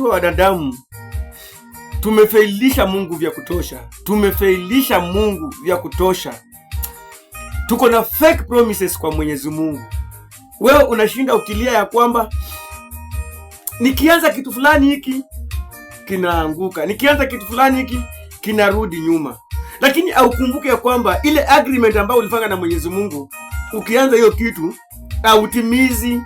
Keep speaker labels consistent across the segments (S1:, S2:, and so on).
S1: Wanadamu tumefailisha Mungu vya kutosha, tumefailisha Mungu vya kutosha. Tuko na fake promises kwa Mwenyezi Mungu. Wewe unashinda ukilia ya kwamba nikianza kitu fulani hiki kinaanguka, nikianza kitu fulani hiki kinarudi nyuma, lakini aukumbuke ya kwamba ile agreement ambayo ulifanya na Mwenyezi Mungu, ukianza hiyo kitu hautimizi.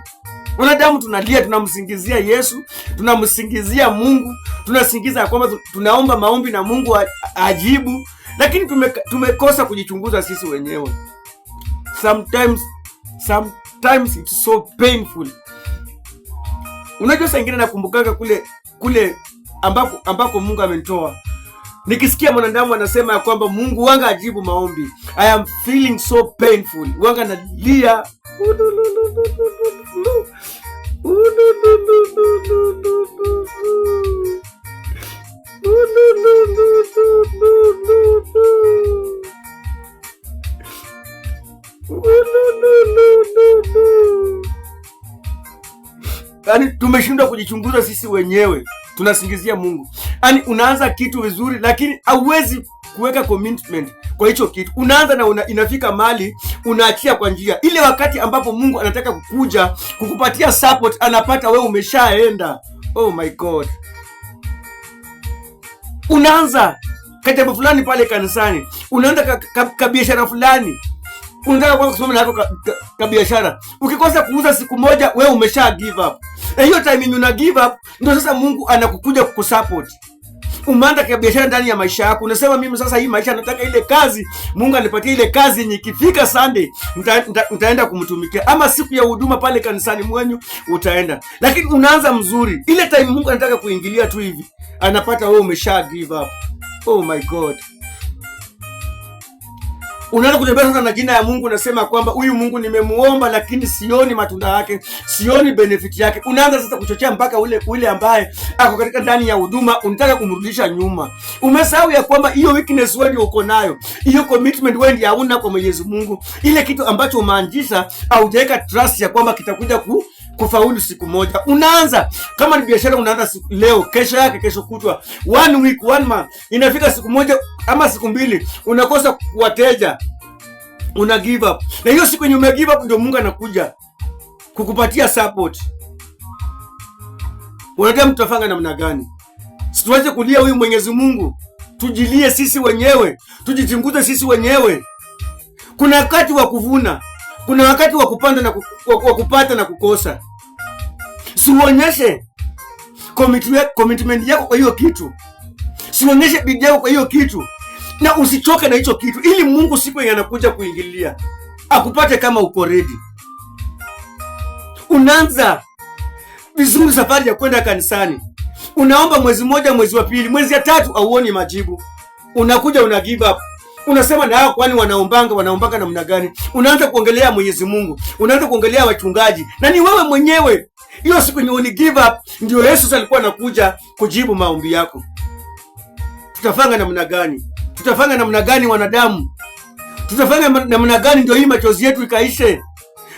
S1: Wanadamu tunalia, tunamsingizia Yesu, tunamsingizia Mungu, tunasingiza ya kwamba tunaomba maombi na Mungu ajibu, lakini tumekosa kujichunguza sisi wenyewe. Sometimes it's so painful. Unajua saa ingine nakumbukaka kule ambako Mungu amenitoa. Nikisikia mwanadamu anasema ya kwamba Mungu wanga ajibu maombi, I am feeling so painful. Wanga nalia. Yaani tumeshindwa kujichunguza sisi wenyewe, tunasingizia Mungu. Yaani unaanza kitu vizuri lakini hauwezi kuweka commitment kwa hicho kitu. Unaanza na inafika mali unaachia kwa njia. Ile wakati ambapo Mungu anataka kukuja kukupatia support, anapata wewe umeshaenda. Oh my God. Unaanza kitabu fulani pale kanisani, unaanza biashara fulani, unataka kwanza kusoma nako biashara. Ukikosa kuuza siku moja, wewe umesha give up. Hiyo time una give up, ndio sasa Mungu anakukuja kukusupport. Umeanza kwa biashara ndani ya maisha yako, unasema mimi sasa hii maisha nataka ile kazi, Mungu anipatie ile kazi yenye ikifika Sunday nitaenda kumtumikia, ama siku ya huduma pale kanisani mwenyu utaenda. Lakini unaanza mzuri, ile time Mungu anataka kuingilia tu hivi, anapata wewe umesha give up. Oh my God. Unaanza kutembea sasa na jina ya Mungu, unasema kwamba huyu Mungu nimemuomba lakini sioni matunda yake, sioni benefit yake. Unaanza sasa kuchochea mpaka ule ambaye ako katika ndani ya huduma, unataka kumrudisha nyuma. Umesahau ya kwamba hiyo weakness wewe uko nayo, hiyo commitment wewe ndio hauna kwa Mwenyezi Mungu. Ile kitu ambacho umeanzisha haujaweka trust ya kwamba kitakuja kufaulu siku moja. Unaanza kama ni biashara, unaanza siku leo, kesho yake, kesho kutwa, 1 week, 1 month, inafika siku moja ama siku mbili unakosa wateja, una give up. Na hiyo siku yenye ume give up ndio Mungu anakuja kukupatia support. Unataka mtafanga namna gani? Situache kulia huyu Mwenyezi Mungu, tujilie sisi wenyewe, tujichunguze sisi wenyewe. Kuna wakati wa kuvuna, kuna wakati wa kupanda na kupata na kukosa. Sionyeshe commitment yako kwa hiyo kitu, sionyeshe bidii yako kwa hiyo kitu, na usichoke na hicho kitu, ili Mungu siku anakuja kuingilia akupate kama uko ready. Unaanza vizuri safari ya kwenda kanisani, unaomba mwezi mmoja, mwezi wa pili, mwezi ya tatu auoni majibu, unakuja una give up. Unasema na hao kwani wanaombanga namna gani? Unaanza kuongelea Mwenyezi Mungu, unaanza kuongelea wachungaji, na ni wewe mwenyewe. Hiyo siku ni give up ndio Yesu alikuwa anakuja kujibu maombi yako. Tutafanga namna gani? Tutafanga namna gani wanadamu? Tutafanga namna gani ndio hii machozi yetu ikaishe?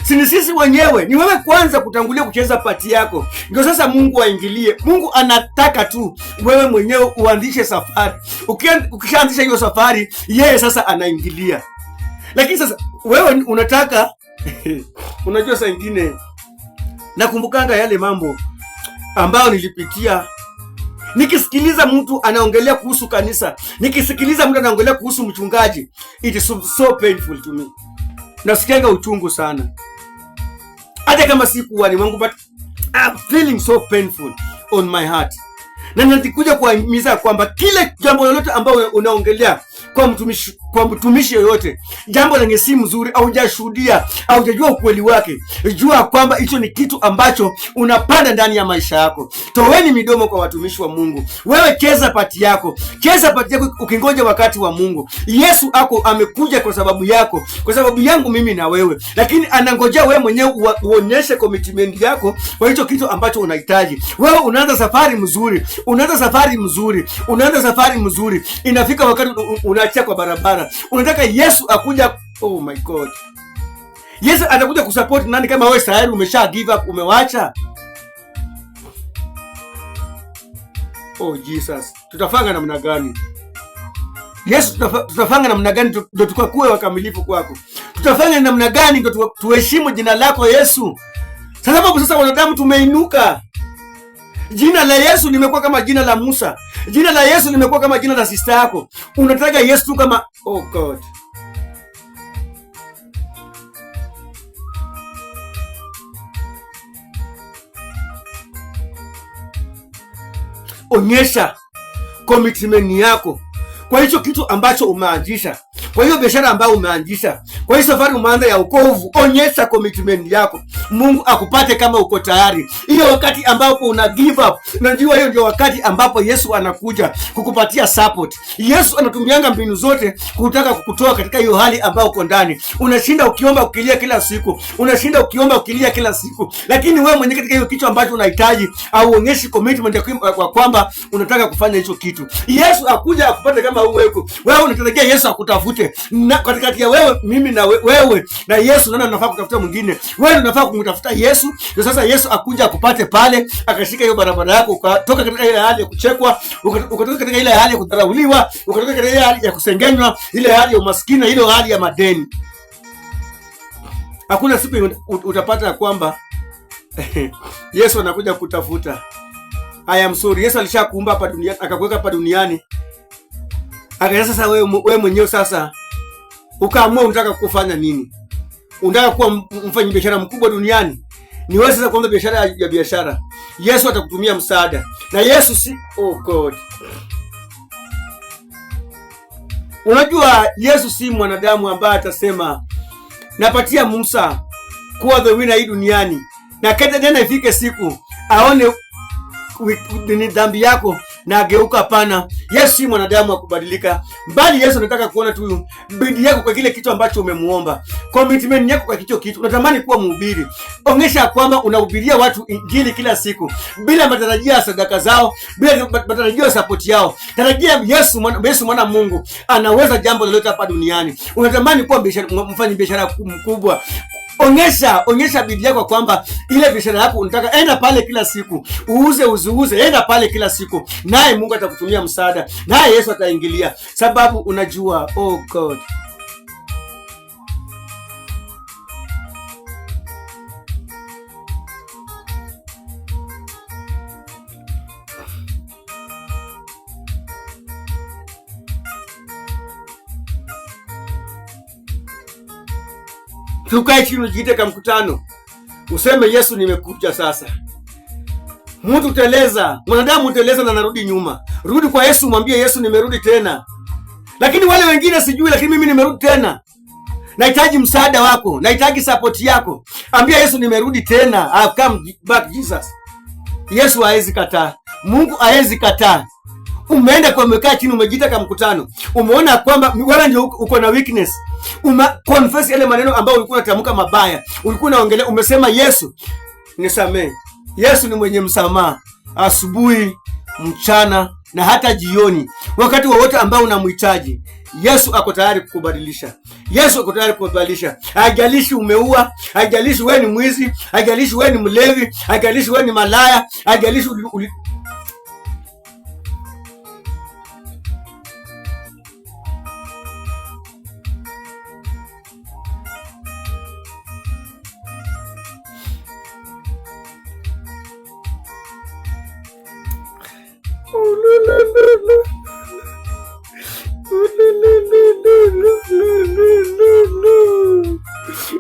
S1: Si sisi wenyewe, ni wewe kwanza kutangulia kucheza pati yako, ndio sasa Mungu aingilie. Mungu anataka tu wewe mwenyewe uanzishe safari. Ukishaanzisha hiyo safari, yeye sasa anaingilia. Lakini sasa wewe unataka unajua saa nyingine nakumbukanga yale mambo ambayo nilipitia. Nikisikiliza mtu anaongelea kuhusu kanisa, nikisikiliza mtu anaongelea kuhusu mchungaji, it is so painful to me. Nasikianga uchungu sana, hata kama sikuwa ni wangu, but I'm feeling so painful on my heart. Na natikuja kuhimiza kwamba kile jambo lolote ambalo unaongelea kwa mtumishi yoyote, jambo lenye si mzuri au hujashuhudia au hujajua ukweli wake, jua kwamba hicho ni kitu ambacho unapanda ndani ya maisha yako. Toweni midomo kwa watumishi wa Mungu. Wewe cheza pati yako, ukingoja wakati wa Mungu. Yesu amekuja kwa sababu yako, kwa sababu yangu mimi na wewe, lakini anangojea wewe mwenyewe uonyeshe commitment yako kwa hicho kitu ambacho unahitaji. Wewe unaanza safari mzuri, inafika wakati unaachia kwa barabara. Unataka Yesu akuja. Oh my God. Yesu atakuja kusupport nani kama wewe tayari umesha give up, umewacha? Oh Jesus, tutafanga namna gani? Yesu, tutafanga namna gani ndio tukakuwe wakamilifu kwako? Tutafanya namna gani ndio tuheshimu jina lako Yesu? Sababu sasa wanadamu tumeinuka. Jina la Yesu limekuwa kama jina la Musa. Jina la Yesu limekuwa kama jina la sister yako. Unataka Yesu tu kama oh God. Onyesha commitment yako kwa hicho kitu ambacho umeanzisha, kwa hiyo biashara ambayo umeanzisha, kwa hiyo safari umeanza ya wokovu. Onyesha commitment yako, Mungu akupate kama uko tayari. Hiyo wakati ambapo una give up, unajua hiyo ndio wakati ambapo Yesu anakuja kukupatia support. Yesu anatumianga mbinu zote kutaka kukutoa katika hiyo hali ambayo uko ndani. Unashinda ukiomba ukilia kila siku, unashinda ukiomba ukilia kila siku, lakini wewe mwenyewe katika hiyo kitu ambacho unahitaji au onyeshi commitment ya kwa kwamba unataka kufanya hicho kitu. Yesu akuja akupate kama wewe unatarajia Yesu akutafute. Na katikati ya wewe mimi na wewe na Yesu, nani anafaa kutafuta mwingine? Wewe unafaa kumtafuta Yesu. Ndio sasa Yesu akuja akupate pale, akashika hiyo barabara yako, ukatoka katika ile hali ya kuchekwa, ukatoka katika ile hali ya kudharauliwa, ukatoka katika ile hali ya kusengenywa, ile hali ya umaskini, ile hali ya madeni. Hakuna siku utapata kwamba Yesu anakuja kutafuta. I am sorry. Yesu alishakuumba hapa duniani, akakuweka hapa duniani. Akaja sasa wewe mwenyewe sasa ukaamua unataka kufanya nini? Unataka kuwa mfanya biashara mkubwa duniani? Ni wewe sasa kuanza biashara ya biashara. Yesu atakutumia msaada. Na Yesu si oh God. Unajua Yesu si mwanadamu ambaye atasema napatia Musa kuwa the winner hii duniani, na kete tena ifike siku aone ni dhambi yako na ageuka. Pana. Yesu si mwanadamu wa kubadilika, bali Yesu anataka kuona tu bidii yako kwa kile kitu ambacho umemuomba, commitment yako kwa hicho kitu. Unatamani kuwa mhubiri, onyesha kwamba unahubiria watu injili kila siku bila matarajio ya sadaka zao, bila matarajio ya support yao. Tarajia Yesu mwana Mungu anaweza jambo lolote hapa duniani. Unatamani kuwa mfanya biashara mkubwa, onyesha bidii yako kwamba ile biashara yako unataka enda pale kila siku, uziuze, enda pale kila siku, naye Mungu atakutumia msaada, naye Yesu ataingilia. Sababu unajua oh God, tukae chini ujiite kama mkutano, useme Yesu nimekuja sasa. Mtu uteleza, mwanadamu uteleza na narudi nyuma. Rudi kwa Yesu, mwambie Yesu nimerudi tena. Lakini wale wengine sijui, lakini mimi nimerudi tena. Nahitaji msaada wako, nahitaji support yako. Ambia Yesu nimerudi tena. I've come back Jesus. Yesu haezi kataa. Mungu haezi kataa. Umeenda kwa umekaa chini umejiita kama mkutano. Umeona kwamba wewe ndio uko na weakness. Confess yale maneno ambayo ulikuwa unatamka mabaya. Ulikuwa unaongelea, umesema Yesu nisamee. Yesu ni mwenye msamaha. Asubuhi, mchana na hata jioni. Wakati wowote ambao unamhitaji, Yesu ako tayari kukubadilisha. Yesu ako tayari kukubadilisha. Haijalishi umeua, haijalishi wewe ni mwizi, haijalishi wewe ni mlevi, haijalishi wewe ni malaya, haijalishi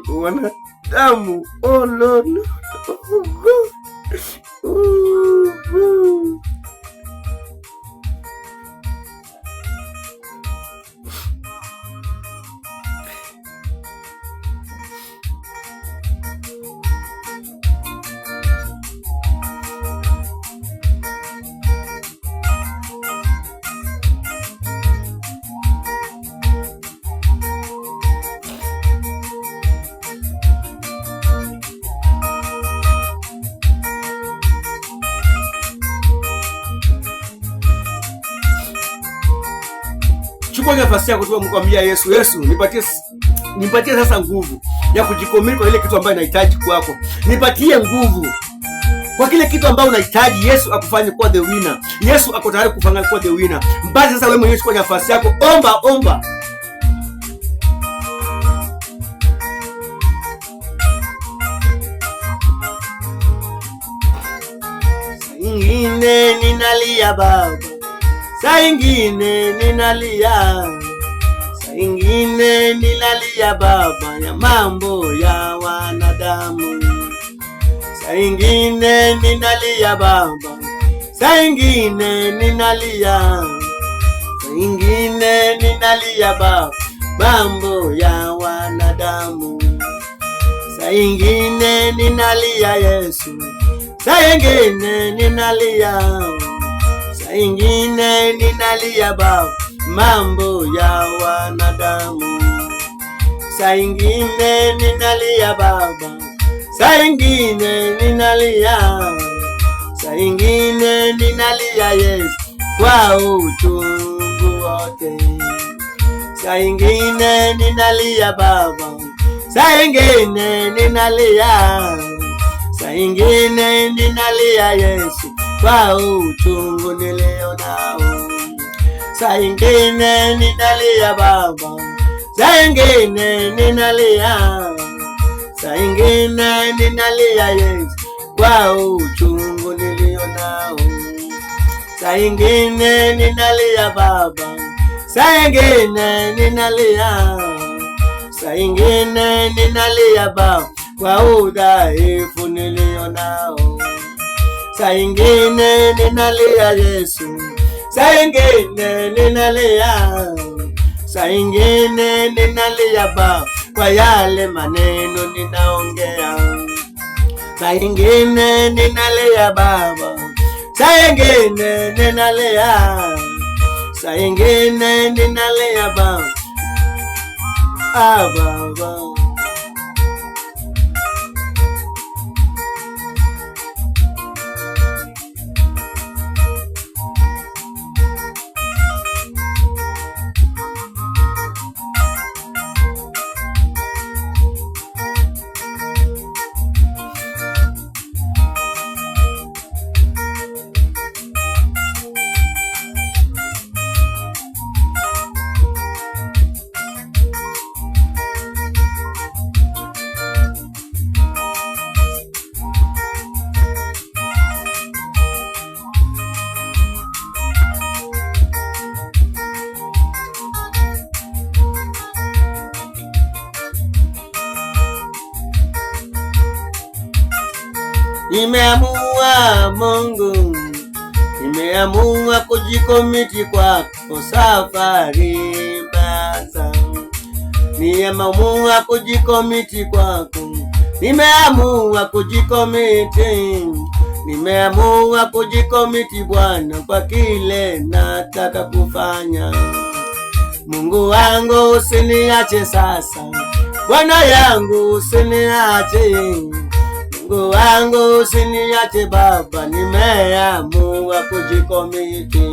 S1: wanadamu. Oh Lord, oh God, oh God. Chukua nafasi yako tu kumwambia Yesu, Yesu nipatie sasa nguvu ya kujikomiti kwa ile kitu ambayo nahitaji kwako. Nipatie nguvu. kwa kile kitu ambao unahitaji Yesu akufanye kuwa the winner. Yesu ako tayari kufanya kuwa the winner. Basi sasa wewe mwenyewe chukua nafasi yako, omba. Ingine ninalia Baba, saa ingine ninalia, saa ingine ninalia Baba ya mambo ya wanadamu. Saa ingine ninalia Baba, saa ingine ninalia, saa ingine ninalia Baba mambo ya wanadamu. Saa ingine ninalia Yesu, saa ingine ninalia, saa ingine ninalia Baba mambo ya wanadamu. Saa ingine ninalia Baba, saa ingine ninalia, saa ingine ninalia Yesu kwa uchungu wote. Saa ingine ninalia Baba, saa ingine ninalia, saa ingine ninalia Yesu kwa uchungu nilio nao. Saa ingine ninalia Baba, saa ingine ninalia, saa ingine ninalia Yesu kwa uchungu nilio nao. Saa ingine ninalia Baba, saa ingine ninalia, saa ingine ninalia Baba kwa udhaifu nilio nao. Saa ingine ninalia Yesu, saa ingine ninalia, saa ingine ninalia Baba kwa yale maneno ninaongea. Saa ingine ninalia Baba, saa ingine ninalia, saa ingine ninalia Baba, Baba. Nimeamua Mungu, nimeamua kujikomiti kwako safari mbasa. Nimeamua kujikomiti kwako, nimeamua kujikomiti, nimeamua kujikomiti Bwana kwa kile nataka kufanya. Mungu wangu usiniache sasa, Bwana yangu usiniache, Mungu wangu usiniache Baba, nimeamua kujikomiti,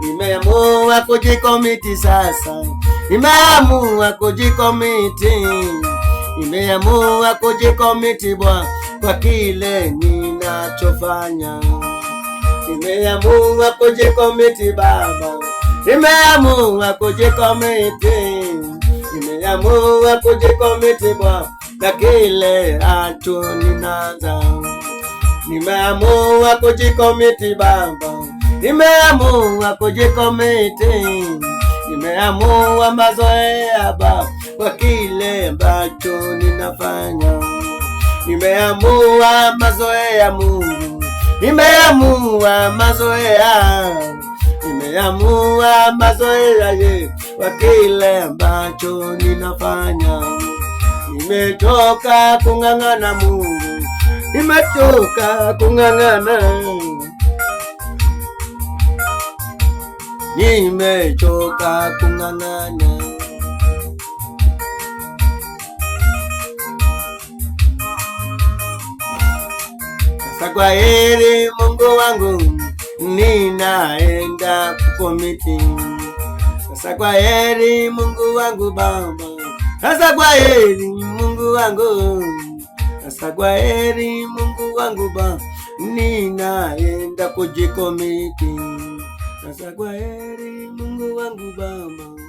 S1: nimeamua kujikomiti sasa, nimeamua kujikomiti, nimeamua kujikomiti Bwana kwa kile ninachofanya. Nimeamua kujikomiti Baba, nimeamua kujikomiti, nimeamua kujikomiti Bwana na kile hacho ninaanza. Nimeamua kujikomiti Baba, nimeamua kujikomiti, nimeamua mazoea Baba kwa kile ambacho ninafanya. Nimeamua mazoea Mungu, nimeamua mazoea, nimeamua mazoea ye kwa kile ambacho ninafanya. Nimetoka kung'ang'ana Mungu, nimetoka kung'ang'ana, nimechoka kung'ang'ana. Sasa kwa heri Mungu wangu, ninaenda kukomiti. Sasa kwa heri Mungu wangu Baba, sasa kwa heri Mungu wangu, sasa kwa heri Mungu wangu Baba, ninaenda kujikomiti. Sasa kwa heri Mungu wangu Baba,